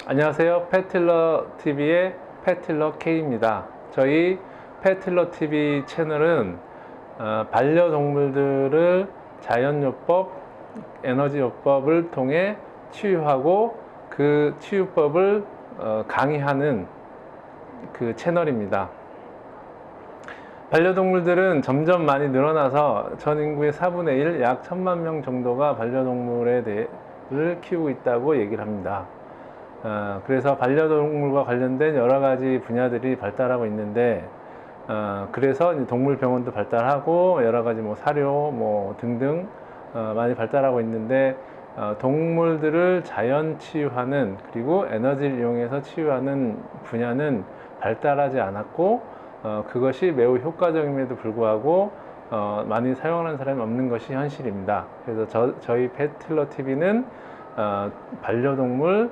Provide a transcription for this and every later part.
안녕하세요. 펫틸러 TV의 펫틸러 K입니다. 저희 펫틸러 TV 채널은 반려동물들을 자연요법, 에너지요법을 통해 치유하고 그 치유법을 강의하는 그 채널입니다. 반려동물들은 점점 많이 늘어나서 전 인구의 4분의 1, 약 1000만 명 정도가 반려동물을 키우고 있다고 얘기를 합니다. 그래서 반려동물과 관련된 여러 가지 분야들이 발달하고 있는데, 그래서 동물병원도 발달하고 여러 가지 사료 등등 많이 발달하고 있는데, 동물들을 자연 치유하는 그리고 에너지를 이용해서 치유하는 분야는 발달하지 않았고, 그것이 매우 효과적임에도 불구하고 많이 사용하는 사람이 없는 것이 현실입니다. 그래서 저희 펫틸러 TV는 반려동물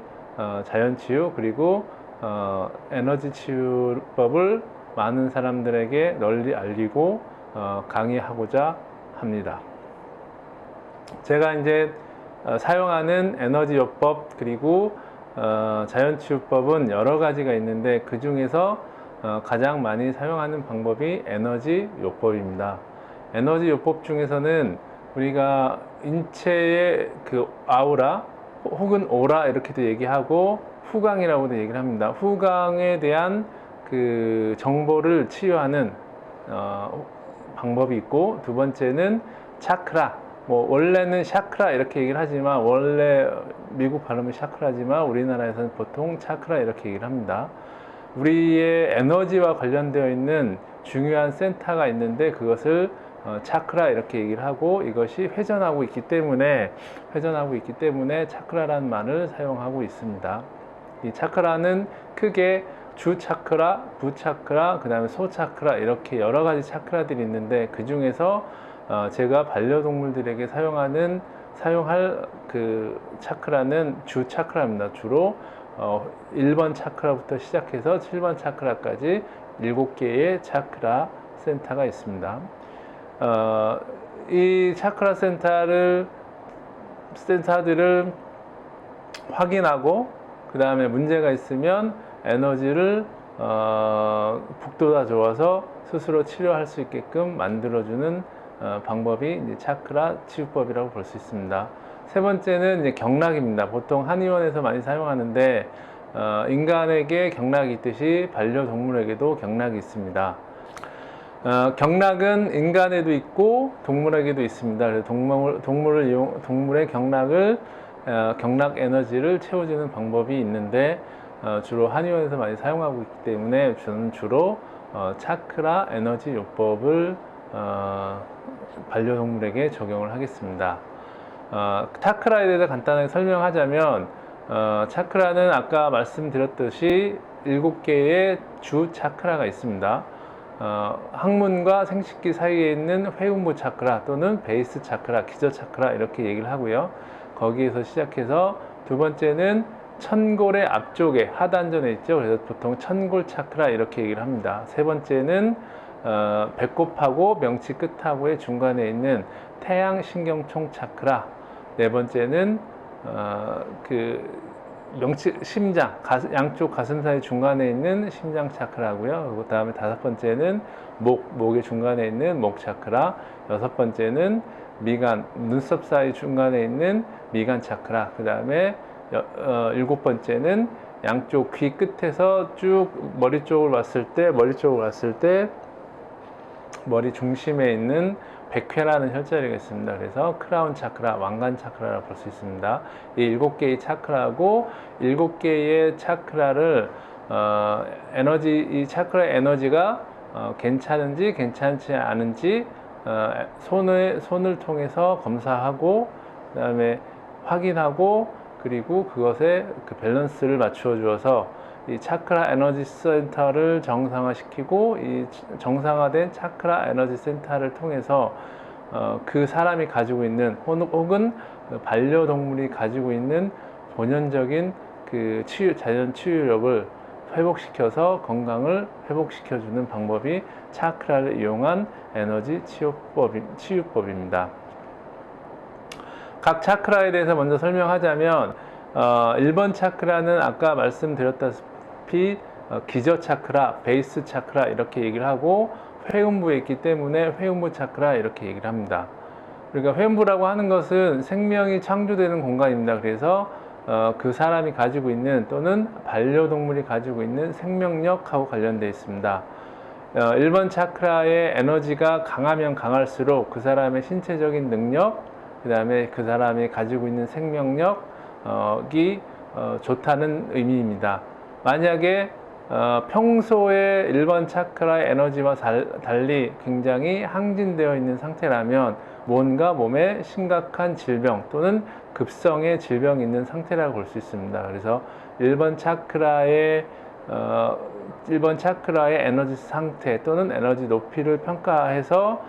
자연치유 그리고 에너지 치유법을 많은 사람들에게 널리 알리고 강의하고자 합니다. 제가 이제 사용하는 에너지요법 그리고 자연치유법은 여러 가지가 있는데, 그 중에서 가장 많이 사용하는 방법이 에너지요법입니다. 에너지요법 중에서는 우리가 인체의 그 아우라 혹은 오라 이렇게도 얘기하고 후광이라고도 얘기를 합니다. 후광에 대한 그 정보를 치유하는 방법이 있고, 두 번째는 차크라, 원래는 샤크라 이렇게 얘기를 하지만, 원래 미국 발음은 샤크라지만 우리나라에서는 보통 차크라 이렇게 얘기를 합니다. 우리의 에너지와 관련되어 있는 중요한 센터가 있는데, 그것을 차크라 이렇게 얘기를 하고, 이것이 회전하고 있기 때문에 차크라라는 말을 사용하고 있습니다. 이 차크라는 크게 주 차크라, 부 차크라, 그 다음에 소 차크라 이렇게 여러 가지 차크라들이 있는데, 그 중에서 제가 반려동물들에게 사용할 그 차크라는 주 차크라입니다. 주로 1번 차크라부터 시작해서 7번 차크라까지 7개의 차크라 센터가 있습니다. 이 차크라 센터들을 확인하고, 그 다음에 문제가 있으면 에너지를 북돋아 주어서 스스로 치료할 수 있게끔 만들어주는 방법이 이제 차크라 치유법이라고 볼 수 있습니다. 세 번째는 이제 경락입니다. 보통 한의원에서 많이 사용하는데, 인간에게 경락이 있듯이 반려동물에게도 경락이 있습니다. 경락은 인간에도 있고 동물에게도 있습니다. 그래서 동물의 경락 에너지를 채워주는 방법이 있는데, 주로 한의원에서 많이 사용하고 있기 때문에 저는 주로 차크라 에너지 요법을 반려동물에게 적용을 하겠습니다. 차크라에 대해서 간단하게 설명하자면, 차크라는 아까 말씀드렸듯이 7개의 주 차크라가 있습니다. 항문과 생식기 사이에 있는 회음부 차크라 또는 베이스 차크라, 기저 차크라 이렇게 얘기를 하고요. 거기에서 시작해서 두 번째는 천골의 앞쪽에 하단전에 있죠. 그래서 보통 천골 차크라 이렇게 얘기를 합니다. 세 번째는 배꼽하고 명치 끝하고의 중간에 있는 태양신경총 차크라. 네 번째는 심장, 양쪽 가슴 사이 중간에 있는 심장 차크라고요. 그 다음에 다섯 번째는 목의 중간에 있는 목 차크라. 여섯 번째는 미간, 눈썹 사이 중간에 있는 미간 차크라. 그 다음에 일곱 번째는 양쪽 귀 끝에서 쭉 머리 쪽을 봤을 때 머리 중심에 있는 백회라는 혈자리가 있습니다. 그래서 크라운 차크라, 왕관 차크라라고 볼 수 있습니다. 이 7개의 차크라고, 7개의 차크라를 이 차크라 에너지가 괜찮은지 괜찮지 않은지 손을 통해서 검사하고, 그 다음에 확인하고, 그리고 그것에 그 밸런스를 맞추어 주어서 이 차크라 에너지 센터를 정상화시키고, 이 정상화된 차크라 에너지 센터를 통해서 그 사람이 가지고 있는 혹은 반려동물이 가지고 있는 본연적인 그 자연 치유력을 회복시켜서 건강을 회복시켜주는 방법이 차크라를 이용한 에너지 치유법입니다. 각 차크라에 대해서 먼저 설명하자면, 1번 차크라는 아까 말씀드렸다시피 기저 차크라, 베이스 차크라 이렇게 얘기를 하고 회음부에 있기 때문에 회음부 차크라 이렇게 얘기를 합니다. 그러니까 회음부라고 하는 것은 생명이 창조되는 공간입니다. 그래서 그 사람이 가지고 있는 또는 반려동물이 가지고 있는 생명력하고 관련되어 있습니다. 1번 차크라의 에너지가 강하면 강할수록 그 사람의 신체적인 능력, 그 다음에 그 사람이 가지고 있는 생명력이 좋다는 의미입니다. 만약에 평소에 1번 차크라의 에너지와 달리 굉장히 항진되어 있는 상태라면 뭔가 몸에 심각한 질병 또는 급성의 질병이 있는 상태라고 볼 수 있습니다. 그래서 1번 차크라의 에너지 상태 또는 에너지 높이를 평가해서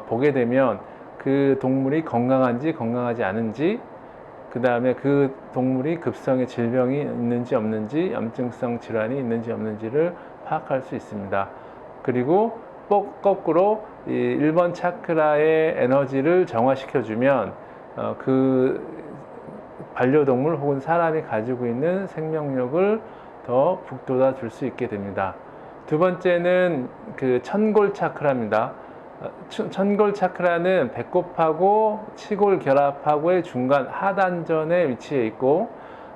보게 되면 그 동물이 건강한지 건강하지 않은지, 그 다음에 그 동물이 급성의 질병이 있는지 없는지, 염증성 질환이 있는지 없는지를 파악할 수 있습니다. 그리고 거꾸로 이 1번 차크라의 에너지를 정화시켜주면 그 반려동물 혹은 사람이 가지고 있는 생명력을 더 북돋아 줄 수 있게 됩니다. 두 번째는 그 천골 차크라입니다. 천골 차크라는 배꼽하고 치골 결합하고의 중간 하단전에 위치해 있고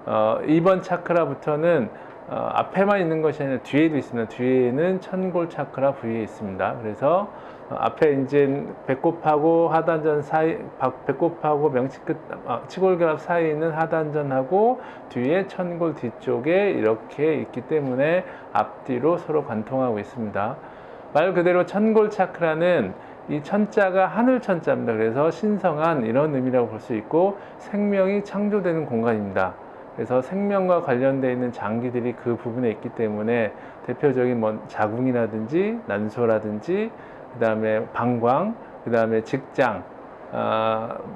2번 차크라부터는 앞에만 있는 것이 아니라 뒤에도 있습니다. 뒤에는 천골 차크라 부위에 있습니다. 그래서 앞에 이제 배꼽하고 하단전 사이, 배꼽하고 명치 끝, 치골 결합 사이에 있는 하단전하고 뒤에 천골 뒤쪽에 이렇게 있기 때문에 앞뒤로 서로 관통하고 있습니다. 말 그대로 천골 차크라는 이 천자가 하늘 천자입니다. 그래서 신성한 이런 의미라고 볼 수 있고 생명이 창조되는 공간입니다. 그래서 생명과 관련되어 있는 장기들이 그 부분에 있기 때문에 대표적인 뭐 자궁이라든지 난소라든지 그 다음에 방광, 그 다음에 직장,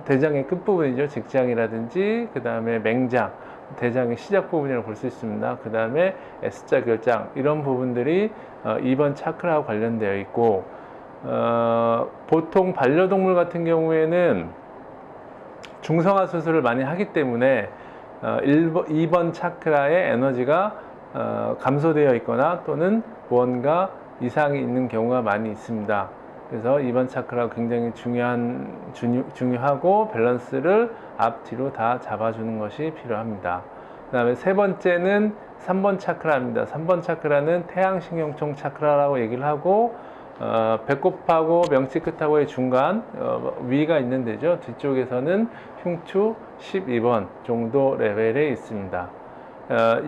대장의 끝부분이죠. 직장이라든지 그 다음에 맹장, 대장의 시작 부분이라고 볼 수 있습니다. 그 다음에 S자 결장 이런 부분들이 2번 차크라와 관련되어 있고 보통 반려동물 같은 경우에는 중성화 수술을 많이 하기 때문에 2번 차크라의 에너지가 감소되어 있거나 또는 무언가 이상이 있는 경우가 많이 있습니다. 그래서 2번 차크라가 굉장히 중요하고 밸런스를 앞뒤로 다 잡아주는 것이 필요합니다. 그 다음에 세 번째는 3번 차크라입니다. 3번 차크라는 태양신경총 차크라라고 얘기를 하고 배꼽하고 명치 끝하고의 중간 위가 있는 데죠. 뒤쪽에서는 흉추 12번 정도 레벨에 있습니다.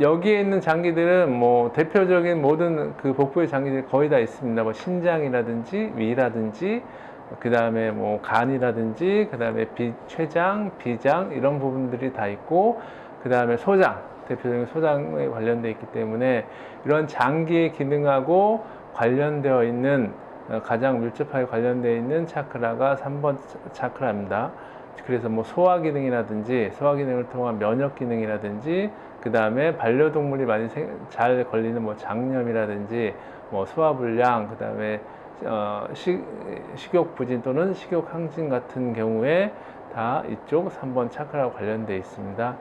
여기에 있는 장기들은 뭐 대표적인 모든 그 복부의 장기들이 거의 다 있습니다. 뭐 신장이라든지 위라든지 그 다음에 뭐 간이라든지 그 다음에 췌장, 비장 이런 부분들이 다 있고 그 다음에 소장, 대표적인 소장에 관련되어 있기 때문에 이런 장기의 기능하고 관련되어 있는 가장 밀접하게 관련되어 있는 차크라가 3번 차크라입니다. 그래서 뭐 소화 기능이라든지 소화 기능을 통한 면역 기능이라든지 그 다음에 반려동물이 많이 잘 걸리는 뭐 장염이라든지 뭐 소화불량 그 다음에 식욕 부진 또는 식욕 항진 같은 경우에 다 이쪽 3번 차크라와 관련되어 있습니다.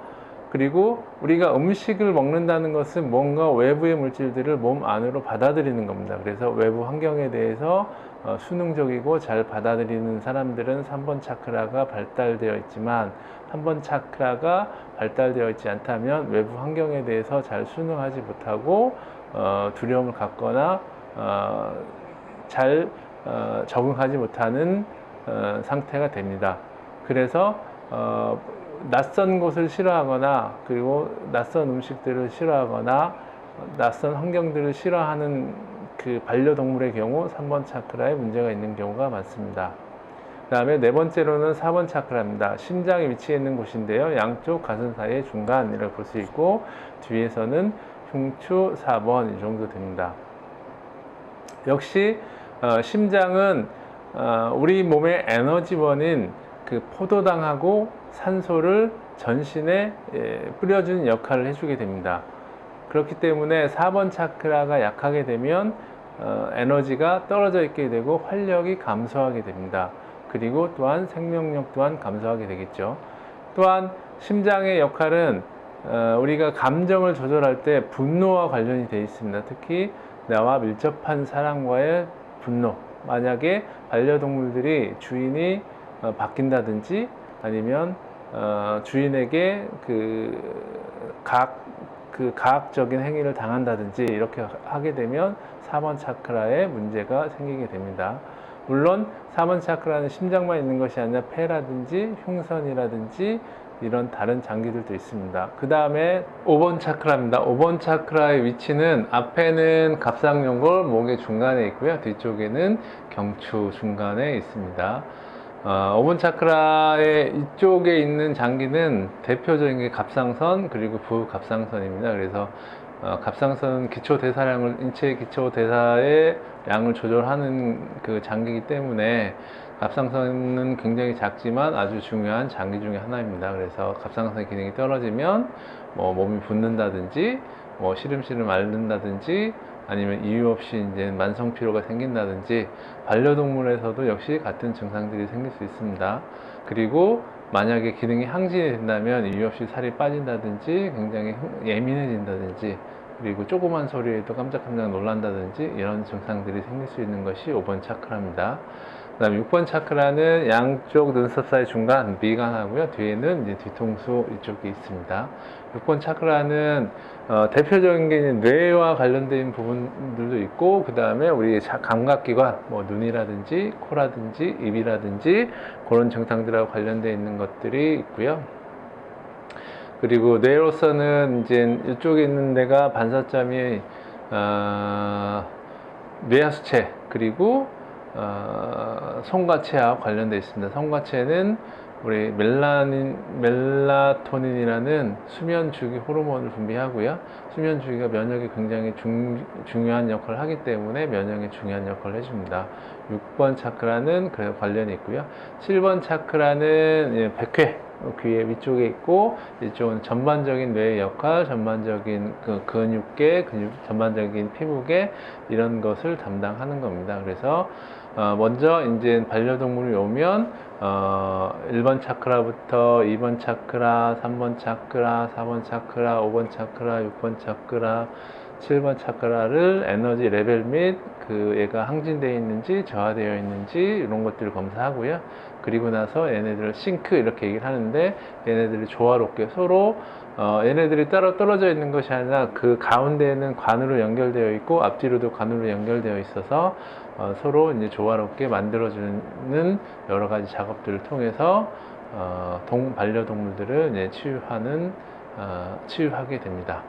그리고 우리가 음식을 먹는다는 것은 뭔가 외부의 물질들을 몸 안으로 받아들이는 겁니다. 그래서 외부 환경에 대해서 수능적이고 잘 받아들이는 사람들은 3번 차크라가 발달되어 있지만 3번 차크라가 발달되어 있지 않다면 외부 환경에 대해서 잘 수능하지 못하고 두려움을 갖거나 잘 적응하지 못하는 상태가 됩니다. 그래서 낯선 곳을 싫어하거나 그리고 낯선 음식들을 싫어하거나 낯선 환경들을 싫어하는 그 반려동물의 경우 3번 차크라에 문제가 있는 경우가 많습니다. 그 다음에 네 번째로는 4번 차크라입니다. 심장이 위치해 있는 곳인데요. 양쪽 가슴 사이의 중간이라고 볼 수 있고 뒤에서는 흉추 4번 이 정도 됩니다. 역시 심장은 우리 몸의 에너지원인 그 포도당하고 산소를 전신에 뿌려주는 역할을 해주게 됩니다. 그렇기 때문에 4번 차크라가 약하게 되면 에너지가 떨어져 있게 되고 활력이 감소하게 됩니다. 그리고 또한 생명력 또한 감소하게 되겠죠. 또한 심장의 역할은 우리가 감정을 조절할 때 분노와 관련이 되어 있습니다. 특히 나와 밀접한 사람과의 분노. 만약에 반려동물들이 주인이 바뀐다든지 아니면 주인에게 가학적인 행위를 당한다든지 이렇게 하게 되면 4번 차크라에 문제가 생기게 됩니다. 물론 4번 차크라는 심장만 있는 것이 아니라 폐라든지 흉선이라든지 이런 다른 장기들도 있습니다. 그 다음에 5번 차크라입니다. 5번 차크라의 위치는 앞에는 갑상연골 목의 중간에 있고요. 뒤쪽에는 경추 중간에 있습니다. 5번 차크라의 이쪽에 있는 장기는 대표적인 게 갑상선 그리고 부갑상선입니다. 그래서 갑상선은 인체의 기초 대사의 양을 조절하는 그 장기이기 때문에 갑상선은 굉장히 작지만 아주 중요한 장기 중에 하나입니다. 그래서 갑상선 기능이 떨어지면 몸이 붓는다든지 시름시름 앓는다든지 아니면 이유 없이 이제 만성 피로가 생긴다든지 반려동물에서도 역시 같은 증상들이 생길 수 있습니다. 그리고 만약에 기능이 항진이 된다면 이유 없이 살이 빠진다든지 굉장히 예민해진다든지 그리고 조그만 소리에도 깜짝깜짝 놀란다든지 이런 증상들이 생길 수 있는 것이 5번 차크라입니다. 그 다음 6번 차크라는 양쪽 눈썹 사이 중간 미간하고요. 뒤에는 이제 뒤통수 이쪽에 있습니다. 6번 차크라는 대표적인 게 뇌와 관련된 부분들도 있고 그 다음에 우리 감각기관 눈이라든지 코라든지 입이라든지 그런 증상들하고 관련되어 있는 것들이 있고요. 그리고 뇌로서는 이제 이쪽에 있는 데가 반사점이 뇌하수체 그리고 성과체와 관련되어 있습니다. 성과체는 우리 멜라토닌이라는 수면 주기 호르몬을 분비하고요. 수면 주기가 면역에 굉장히 중요한 역할을 하기 때문에 면역에 중요한 역할을 해줍니다. 6번 차크라는 그래서 관련이 있고요. 7번 차크라는 백회 귀의 위쪽에 있고 이쪽은 전반적인 뇌의 역할, 전반적인 근육계, 전반적인 피부계 이런 것을 담당하는 겁니다. 그래서 먼저 이제 반려동물이 오면 1번 차크라부터 2번 차크라, 3번 차크라, 4번 차크라, 5번 차크라, 6번 차크라, 7번 차크라를 에너지 레벨 및 얘가 항진되어 있는지 저하되어 있는지 이런 것들을 검사하고요. 그리고 나서 얘네들을 싱크 이렇게 얘기를 하는데 얘네들이 조화롭게 서로 얘네들이 따로 떨어져 있는 것이 아니라 그 가운데에는 관으로 연결되어 있고 앞뒤로도 관으로 연결되어 있어서 서로 이제 조화롭게 만들어주는 여러 가지 작업들을 통해서 반려동물들을 이제 치유하게 됩니다.